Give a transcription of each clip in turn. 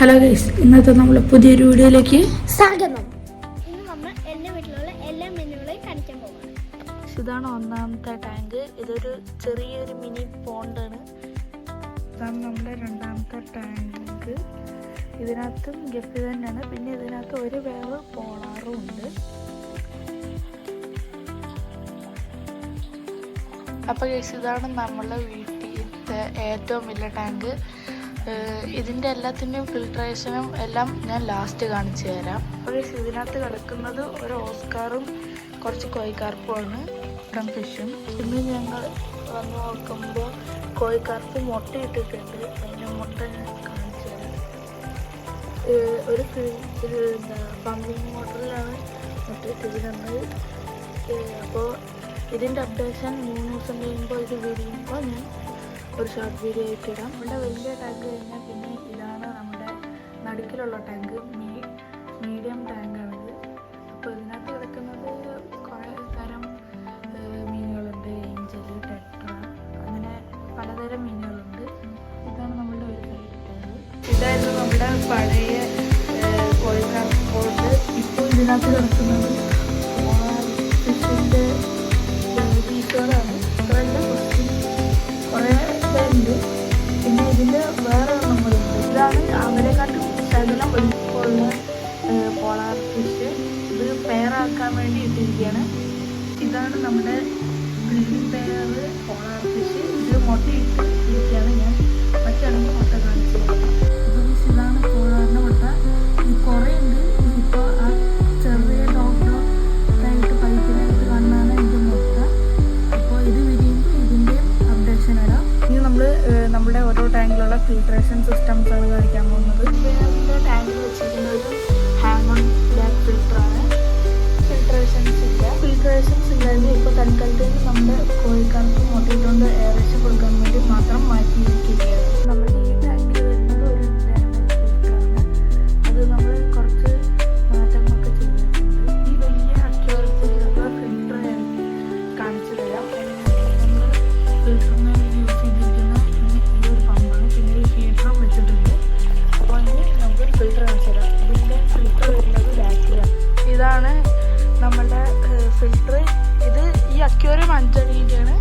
Hello guys, ഇന്നത്തെ നമ്മളെ പുതിയൊരു വീഡിയോയിലേക്ക് സ്വാഗതം. ഇന്ന് നമ്മൾ എൻ്റെ വീട്ടിലുള്ള എല്ലാ മെനുകളെയും കാണിക്കാൻ പോകുന്നത്. ഇതാണ് ഒന്നാമത്തെ ടാങ്ക്. ഇതൊരു ചെറിയൊരു മിനി പോണ്ടാണ്. ഇതാണ് നമ്മുടെ രണ്ടാമത്തെ ടാങ്ക്. ഇതിനകത്തും ഗപ്പി തന്നെയാണ്. പിന്നെ ഇതിനകത്ത് ഒരു വേവ് പോളാറും ഉണ്ട്. അപ്പോൾ ഗൈസ്, ഇതാണ് നമ്മളെ വീട്ടിലത്തെ ഏറ്റവും വലിയ ടാങ്ക്. ഇതിൻ്റെ എല്ലാത്തിൻ്റെയും ഫിൽട്രേഷനും എല്ലാം ഞാൻ ലാസ്റ്റ് കാണിച്ചു തരാം. അപ്പോൾ ഇതിനകത്ത് കിടക്കുന്നത് ഒരു ഓസ്കാറും കുറച്ച് കോഴിക്കാർപ്പുമാണ്, ഫിഷും. ഇന്ന് ഞങ്ങൾ വന്ന് നോക്കുമ്പോൾ കോഴിക്കാർപ്പ് മുട്ട ഇട്ടിട്ടുണ്ട്. അതിൻ്റെ മുട്ട ഞാൻ കാണിച്ചു തരാം. ഒരു പമ്പിങ് മോട്ടറിലാണ് മുട്ട ഇട്ടിരിക്കുന്നത്. അപ്പോൾ ഇതിൻ്റെ അപ്ഡേഷൻ 3 ദിവസം കഴിയുമ്പോൾ ഇത് വിരിയുമ്പോൾ ഞാൻ ഒരു ഷോർട്ട് വീഡിയോ ആയിട്ട് ഇടാം. നമ്മുടെ വലിയ ടാങ്ക് കഴിഞ്ഞാൽ പിന്നെ ഇതാണ് നമ്മുടെ നടുക്കിലുള്ള ടാങ്ക്. മീഡിയം ടാങ്കാണിത്. അപ്പോൾ ഇതിനകത്ത് കിടക്കുന്നത് കുറേ തരം മീനുകളുണ്ട്. ഏഞ്ചൽ, ടെട്ര, അങ്ങനെ പലതരം മീനുകളുണ്ട്. ഇതാണ് നമ്മളുടെ ഒരു സൈഡ് ടാങ്ക്. ഇതായിരുന്നു നമ്മുടെ പഴയ കോഴിക്കാർപ്പോട്ട്. ഇപ്പോൾ ഇതിനകത്ത് കിടക്കുന്നത് ഫിഷിൻ്റെ പീസുകളാണ്. ഇത്രയല്ല, കുറേ ഉണ്ട്. പിന്നെ ഇതിൻ്റെ വേറെ നമ്മളുണ്ട്. ഇതാണ് അവരെക്കാട്ടും ശകലം വലിപ്പമുള്ള പോളാർ ഫിഷ്. ഇത് പെയറാക്കാൻ വേണ്ടി ഇട്ടിരിക്കുകയാണ്. ഇതാണ് നമ്മുടെ പെയർ പോളാർ ഫിഷ്. ഇത് മുട്ടയിട്ട് ഇരിക്കുകയാണ്. ഞാൻ മറ്റാണെങ്കിൽ മുട്ട കാണിച്ചത്. ഇതാണ് പോളാറിൻ്റെ മുട്ട. കുറേ ഉണ്ട്. ഇപ്പോൾ ആ ചെറിയ ഡോക്ടറായിട്ട് പൈപ്പിനായിട്ട് കാണുന്നതാണ് ഇതിൻ്റെ മുട്ട. അപ്പോൾ ഇത് വിരിയുമ്പോൾ ഇതിൻ്റെ അപ്ഡേഷൻ ഇടാം. ഇനി നമ്മൾ നമ്മുടെ ഓരോ ടാങ്കിലുള്ള ഫിൽട്രേഷൻ സിസ്റ്റംസ് ആണ് കാണിക്കാൻ പോകുന്നത്. ഇതിൻ്റെ ടാങ്കിൽ വെച്ചിരിക്കുന്ന ഒരു ഹാങ് ഓൺ ബ്ലാക്ക് ഫിൽറ്ററാണ്. ഫിൽട്രേഷൻസ് ഇല്ലാതെ ഇപ്പോൾ തൽക്കാലത്തേക്ക് നമ്മുടെ കോഴിക്കാർക്ക് മുട്ടയിട്ടുകൊണ്ട് എയറേഷൻ കൊടുക്കാൻ വേണ്ടി മാത്രം മാറ്റിയിരിക്കുകയാണ്. നമ്മുടെ ഈ ടാങ്കിൽ വരുന്നത് ഒരു ഫിൽറ്ററാണ്. അത് നമ്മൾ കുറച്ച് മാറ്റങ്ങളൊക്കെ ചെയ്തിട്ടുണ്ട്. ഈ വലിയ അക്യൂറസിലുള്ള ഫിൽറ്റർ ഞാൻ കാണിച്ചു തരാം. നമ്മൾ ഫിൽറ്ററിന് യൂസ് ചെയ്തിരിക്കുന്ന ഈ ഒരു പമ്പാണ്. പിന്നെ ഈ ഹീറ്ററും വെച്ചിട്ടുണ്ട്. അപ്പോൾ ഇനി നമുക്കൊരു ഫിൽറ്റർ കാണിച്ചു തരാം. ഇതിൻ്റെ ഫിൽറ്റർ വരുന്നത് ബാക്കിലാണ്. ഇതാണ് നമ്മളുടെ ഫിൽറ്റർ. ഇത് ഈ അക്വേറിയം 5 അടിയിലാണ്.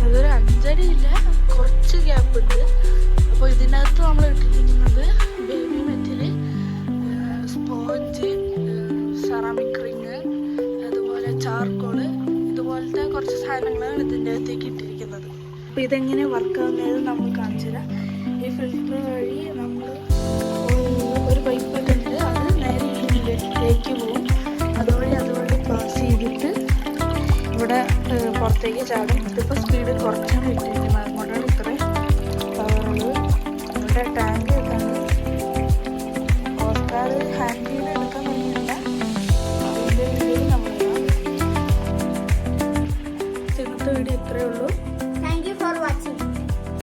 അതൊരു 5 അടിയില്ല, കുറച്ച് ഗ്യാപ്പ് ഉണ്ട്. അപ്പോൾ ഇതിനകത്ത് നമ്മൾ ഇട്ടിരിക്കുന്നത് baby metal, sponge, ceramic ring, അതുപോലെ ചാർക്കോള്, ഇതുപോലത്തെ കുറച്ച് സാധനങ്ങളാണ് ഇതിൻ്റെ അകത്തേക്ക് ഇട്ടിരിക്കുന്നത്. അപ്പോൾ ഇതെങ്ങനെ വർക്കാവുന്നത് നമ്മൾ കാണിച്ചു തരാം. ഈ ഫിൽറ്റർ വഴി നമ്മൾ ഒരു പൈപ്പൊക്കെ ഉണ്ട്. അത് നേരെ ഇതിലേക്ക് പോകും. അതുവഴി പാസ് ചെയ്തിട്ട് ഇവിടെ പുറത്തേക്ക് ചാടും. ഇതിപ്പോൾ സ്പീഡ് കുറച്ചാണ് ഇട്ടിരിക്കുന്നത്. അതുകൊണ്ടാണ് ഇത്രയും പവറുള്ളത്. ഇവിടെ